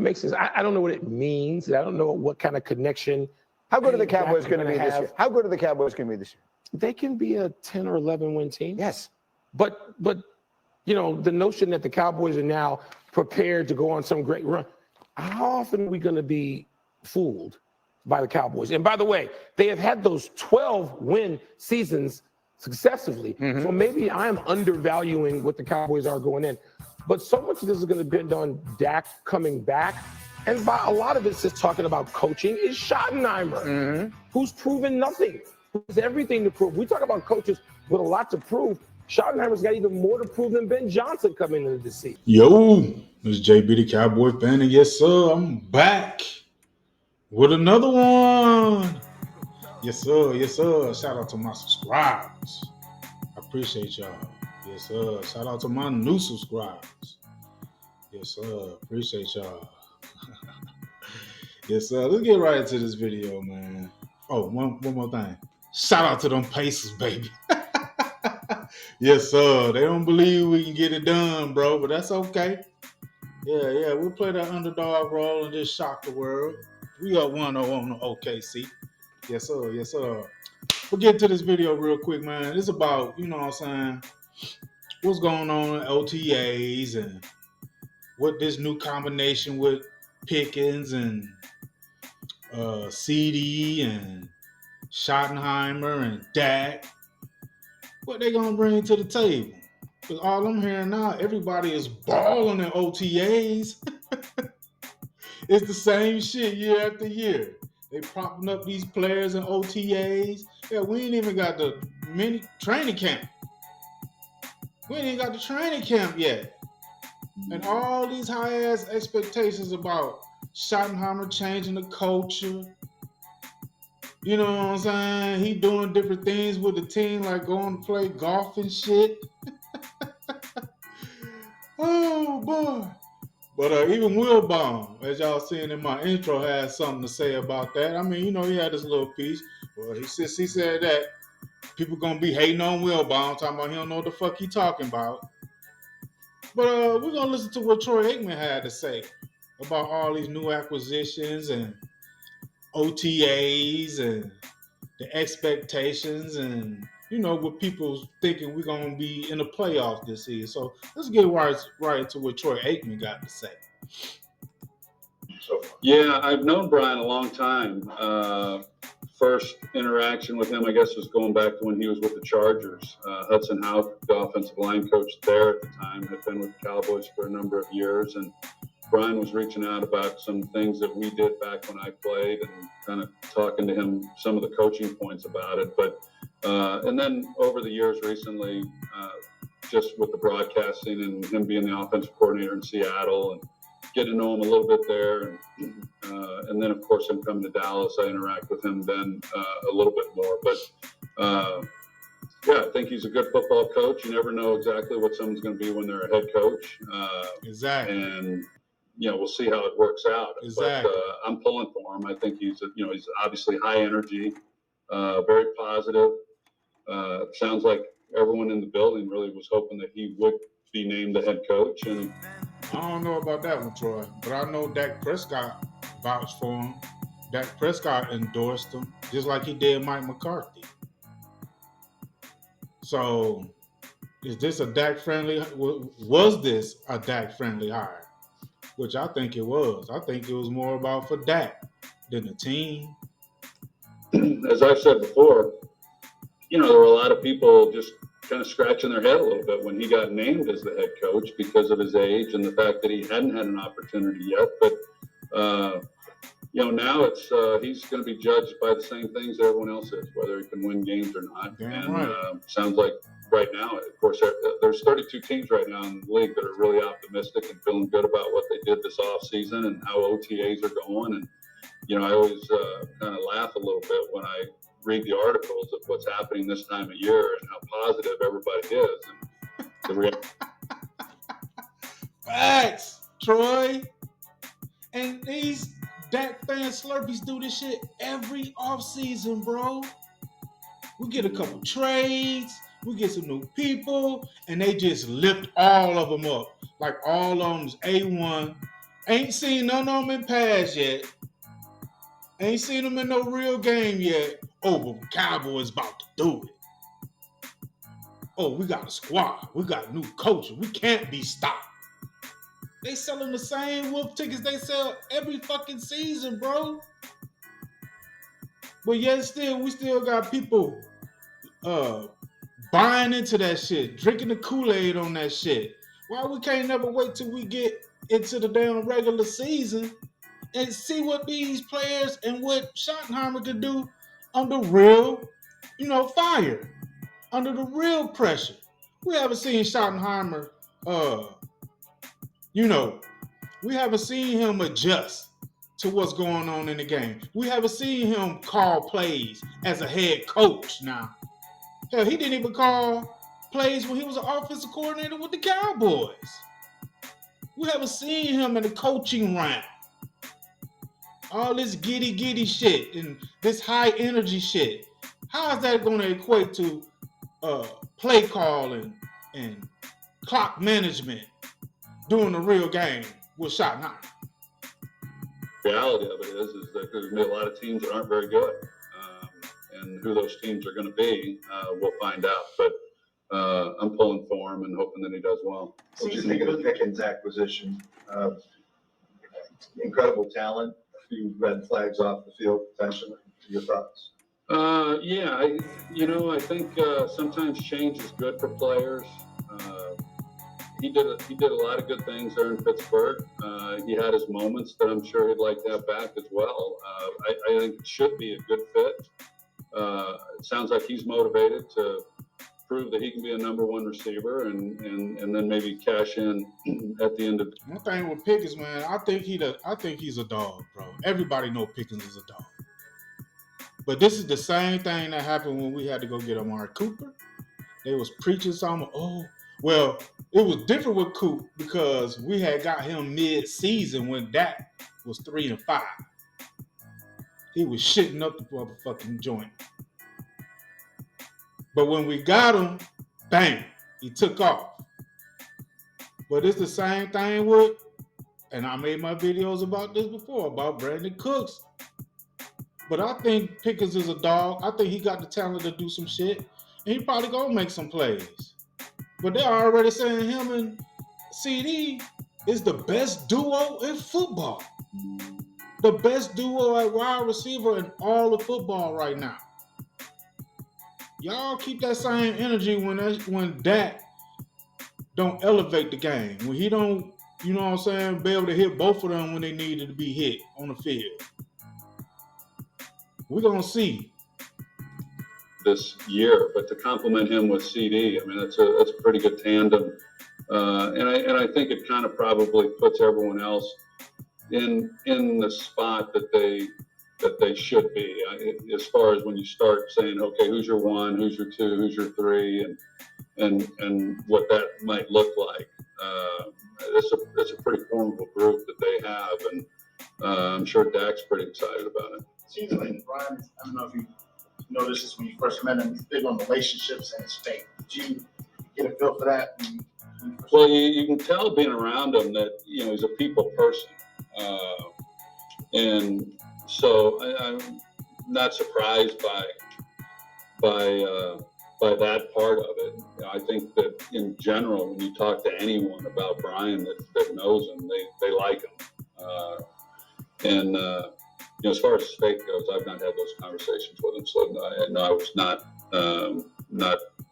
makes sense. I don't know what it means. I don't know what kind of connection. How good are the Cowboys going to be this year? How good are the Cowboys going to be this year? They can be a 10 or 11 win team. Yes. But you know, the notion that the Cowboys are now prepared to go on some great run, how often are we going to be fooled by the Cowboys? And by the way, they have had those 12-win seasons successively. Mm-hmm. So maybe I am undervaluing what the Cowboys are going in. But so much of this is going to depend on Dak coming back. And by a lot of it's just talking about coaching is Schottenheimer, who's proven nothing, who has everything to prove. We talk about coaches with a lot to prove. Schottenheimer's got even more to prove than Ben Johnson coming into the season. Yo, it's JB the Cowboy fan, and yes, sir, I'm back with another one. Yes, sir. Yes, sir. Shout out to my subscribers. I appreciate y'all. Yes, sir. Shout out to my new subscribers. Yes, sir. Appreciate y'all. Yes, sir. Let's get right into this video, man. Oh, one more thing. Shout out to them Pacers, baby. Yes, sir. They don't believe we can get it done, bro, but that's okay. Yeah. We'll play that underdog role and just shock the world. We got 1-0 on the OKC. Yes, sir. Yes, sir. We'll get to this video real quick, man. It's about, you know what I'm saying, what's going on in OTAs and what this new combination with Pickens and CD and Schottenheimer and Dak, what they gonna bring to the table? Because all I'm hearing now, everybody is balling in OTAs. It's the same shit year after year. They propping up these players in OTAs. Yeah, we ain't even got the mini training camp. We ain't even got the training camp yet. And all these high-ass expectations about Schottenheimer changing the culture. You know what I'm saying? He doing different things with the team, like going to play golf and shit. Oh, boy. But even Wilbaum, as y'all seen in my intro, has something to say about that. I mean, you know, he had this little piece. Well, he said that people gonna be hating on Wilbaum, talking about he don't know what the fuck he talking about. But we're gonna listen to what Troy Aikman had to say about all these new acquisitions and OTAs and the expectations and, you know, what people thinking we're gonna be in the playoffs this season. So let's get right into what Troy Aikman got to say. Yeah, I've known Brian a long time. First interaction with him, I guess, was going back to when he was with the Chargers. Hudson Houck, the offensive line coach there at the time, had been with the Cowboys for a number of years. And Brian was reaching out about some things that we did back when I played and kind of talking to him some of the coaching points about it. But and then over the years recently, just with the broadcasting and him being the offensive coordinator in Seattle and getting to know him a little bit there. And then, of course, him coming to Dallas, I interact with him then a little bit more. But, yeah, I think he's a good football coach. You never know exactly what someone's going to be when they're a head coach. Exactly. And, you know, we'll see how it works out. Exactly. But I'm pulling for him. I think he's obviously high energy, very positive. Sounds like everyone in the building really was hoping that he would be named the head coach. And I don't know about that one, Troy, but I know Dak Prescott vouched for him. Dak Prescott endorsed him, just like he did Mike McCarthy. So, is this a Dak-friendly? Was this a Dak-friendly hire? Which I think it was. I think it was more about for Dak than the team. As I've said before, you know, there were a lot of people just kind of scratching their head a little bit when he got named as the head coach because of his age and the fact that he hadn't had an opportunity yet. But, you know, now it's he's going to be judged by the same things that everyone else is, whether he can win games or not. Damn right. Sounds like right now, of course, there's 32 teams right now in the league that are really optimistic and feeling good about what they did this offseason and how OTAs are going. And, you know, I always kind of laugh a little bit when I read the articles of what's happening this time of year and how positive everybody is. And Facts, Troy. And these Dak fan Slurpees do this shit every offseason, bro. We get a couple trades, we get some new people, and they just lift all of them up. Like all of them's A1, Ain't seen none of them in pass yet. Ain't seen them in no real game yet. Oh, but Cowboys about to do it. Oh, we got a squad. We got new coaches. We can't be stopped. They selling the same wolf tickets they sell every fucking season, bro. But yet still, we still got people buying into that shit, drinking the Kool-Aid on that shit. Why we can't never wait till we get into the damn regular season and see what these players and what Schottenheimer could do under real, fire, under the real pressure. We haven't seen Schottenheimer, we haven't seen him adjust to what's going on in the game. We haven't seen him call plays as a head coach now. Hell, he didn't even call plays when he was an offensive coordinator with the Cowboys. We haven't seen him in the coaching round. All this giddy shit and this high energy shit. How is that going to equate to play calling and clock management during the real game with Schottenheimer? Reality of it is that there's going to be a lot of teams that aren't very good. And who those teams are going to be, we'll find out. But I'm pulling for him and hoping that he does well. What do you think of the Pickens acquisition? Incredible talent, a few red flags off the field potentially. Your thoughts? Yeah, I think sometimes change is good for players. He did a lot of good things there in Pittsburgh. He had his moments that I'm sure he'd like to have back as well. I think it should be a good fit. It sounds like he's motivated to prove that he can be a number one receiver and then maybe cash in at the end of. One thing with Pickens, man, I think he's a dog, bro. Everybody know Pickens is a dog. But this is the same thing that happened when we had to go get Amari Cooper. They was preaching something. Oh, well, it was different with Coop because we had got him mid-season when Dak was 3-5. He was shitting up the motherfucking joint. But when we got him, bang, he took off. But it's the same thing with, and I made my videos about this before, about Brandon Cooks. But I think Pickens is a dog. I think he got the talent to do some shit. And he probably gonna make some plays. But they're already saying him and CD is the best duo in football. The best duo at wide receiver in all of football right now. Y'all keep that same energy when Dak don't elevate the game. When he don't, be able to hit both of them when they needed to be hit on the field. We're going to see. This year, but to compliment him with CD, I mean, that's a pretty good tandem. And I think it kind of probably puts everyone else in the spot that they should be, as far as when you start saying, okay, who's your one, who's your two, who's your three, and what that might look like. It's a pretty formidable group that they have, and I'm sure Dak's pretty excited about it. Seems like Brian, I don't know if you noticed this when you first met him, he's big on relationships and his faith. Did you get a feel for that? Well, you can tell being around him that he's a people person, and so I'm not surprised by that part of it. I think that in general, when you talk to anyone about Brian that knows him, they like him, and as far as his faith goes, I've not had those conversations with him, so I was not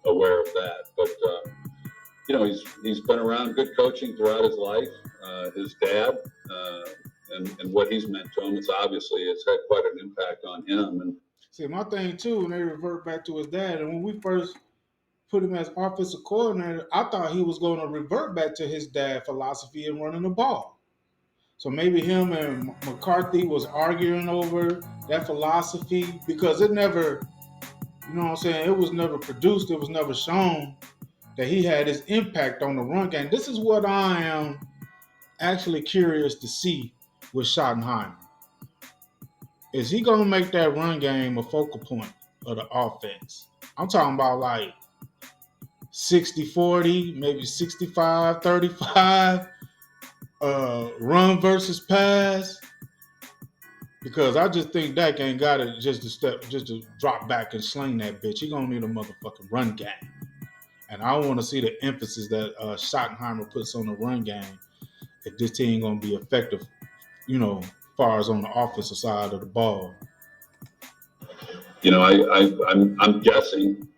aware of that, but. He's been around good coaching throughout his life. His dad and what he's meant to him, it's had quite an impact on him. And see, my thing too, when they revert back to his dad, and when we first put him as offensive coordinator, I thought he was going to revert back to his dad philosophy and running the ball. So maybe him and McCarthy was arguing over that philosophy because it never, it was never produced, it was never shown that he had his impact on the run game. This is what I am actually curious to see with Schottenheimer. Is he going to make that run game a focal point of the offense? I'm talking about like 60-40, maybe 65-35. run versus pass, because I just think Dak ain't got it just to drop back and sling that bitch. He gonna need a motherfucking run game. And I want to see the emphasis that Schottenheimer puts on the run game if this team gonna be effective, as far as on the offensive side of the ball. I'm guessing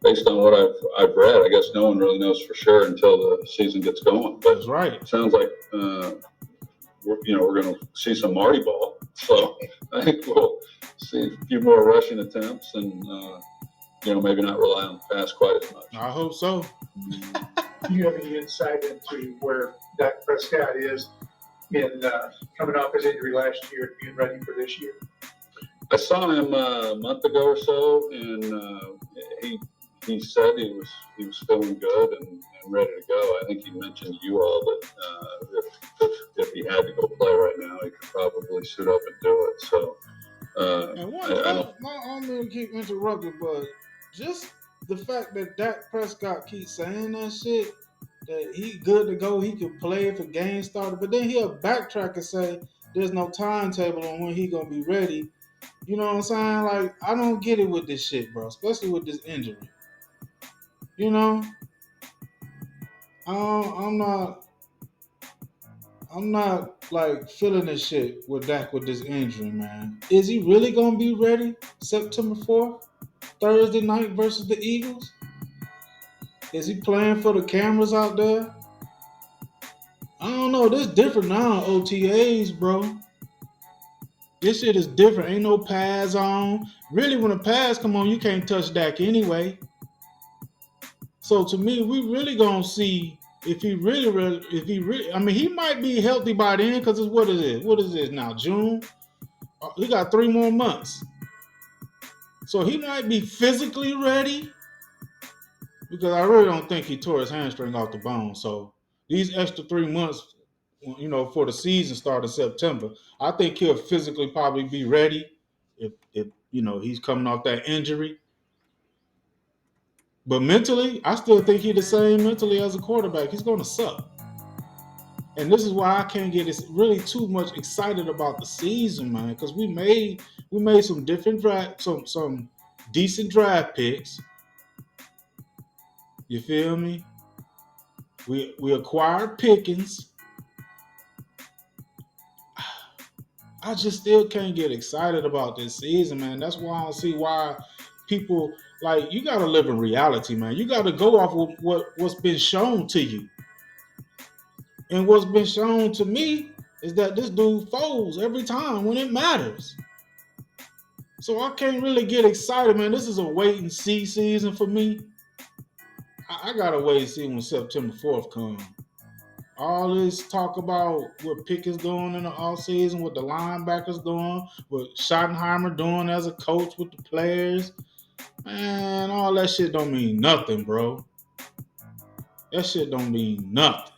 based on what I've read. I guess no one really knows for sure until the season gets going. But That's right. it sounds like we're going to see some Marty ball. So I think we'll see a few more rushing attempts and maybe not rely on the pass quite as much. I hope so. Do you have any insight into where Dak Prescott is in coming off his injury last year and being ready for this year? I saw him a month ago or so, and he said he was feeling good and ready to go. I think he mentioned to you all that if he had to go play right now, he could probably suit up and do it. So, And I'm going to keep interrupting, but just the fact that Dak Prescott keeps saying that shit, that he good to go, he can play if a game started, but then he'll backtrack and say there's no timetable on when he gonna be ready. You know what I'm saying? Like, I don't get it with this shit, bro, especially with this injury. I'm not like feeling this shit with Dak with this injury, man. Is he really gonna be ready September 4th, Thursday night versus the Eagles? Is he playing for the cameras out there? I don't know. This different now, OTAs, bro. This shit is different. Ain't no pads on. Really, when a pads come on, you can't touch Dak anyway. So to me, we really gonna see if he really. I mean, he might be healthy by then because it's what it is. What is this now? June. He got 3 more months. So he might be physically ready, because I really don't think he tore his hamstring off the bone. So these extra 3 months, for the season start in September, I think he'll physically probably be ready if he's coming off that injury. But mentally, I still think he's the same mentally as a quarterback. He's going to suck. And this is why I can't get really too much excited about the season, man, because we made some different some decent draft picks. You feel me? We acquired Pickens. I just still can't get excited about this season, man. That's why I don't see why people, like, you got to live in reality, man. You got to go off with what's been shown to you. And what's been shown to me is that this dude folds every time when it matters. So I can't really get excited, man. This is a wait and see season for me. I gotta wait and see when September 4th comes. All this talk about what Pickett's doing in the offseason, what the linebackers doing, what Schottenheimer doing as a coach with the players, man, all that shit don't mean nothing, bro. That shit don't mean nothing.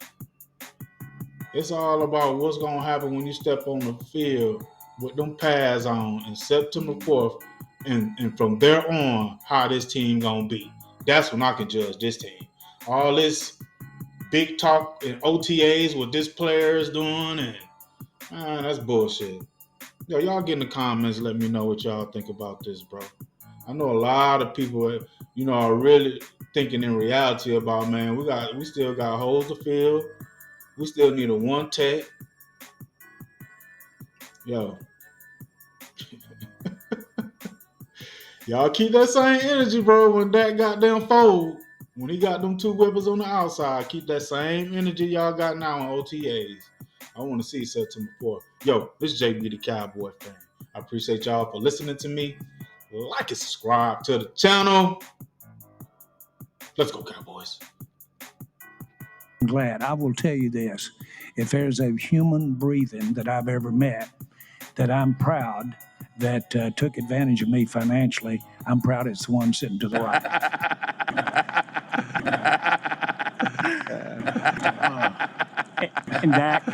It's all about what's gonna happen when you step on the field with them pads on in September 4th, and from there on, how this team gonna be. That's when I can judge this team. All this big talk and OTAs, what this player is doing, and that's bullshit. Yo, y'all get in the comments, let me know what y'all think about this, bro. I know a lot of people, are really thinking in reality about, man, we still got holes to fill. We still need a 1 tech. Yo. Y'all keep that same energy, bro, when that goddamn fold. When he got them 2 weapons on the outside, keep that same energy y'all got now on OTAs. I want to see September 4th. Yo, this is JB the Cowboy fan. I appreciate y'all for listening to me. Like and subscribe to the channel. Let's go, Cowboys. I'm glad. I will tell you this. If there's a human breathing that I've ever met that I'm proud that took advantage of me financially, I'm proud it's the one sitting to the right. And Dak.